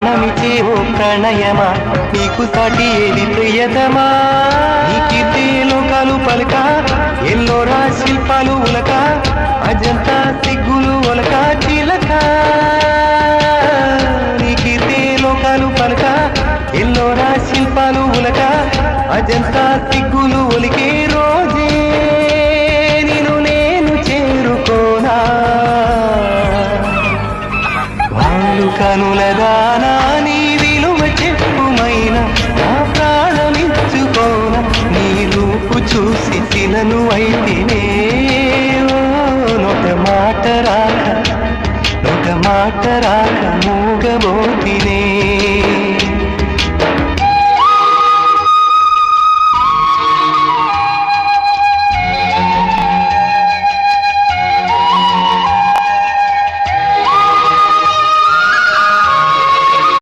నమిచే ఓ ప్రణయమా నీకు సాటి ఏది ప్రియతమా నీ కీర్తి లోకాలు పలక ఎల్లోరా శిల్పాలు ఉలక అజంతా సిగ్గులు ఒలక చిలక నీ కీర్తి లోకాలు పలక ఎల్లోరా శిల్పాలు ఉలక అజంతా సిగ్గులు ఒలికే రోజే నిన్ను నేను చేరుకోనా వాళ్ళు కనులదానా నీ విలువ చెప్పుమైన నా ప్రాణమిచ్చుకోన నీ రూపు చూసి తినను అయితేనే నొక మాట రాక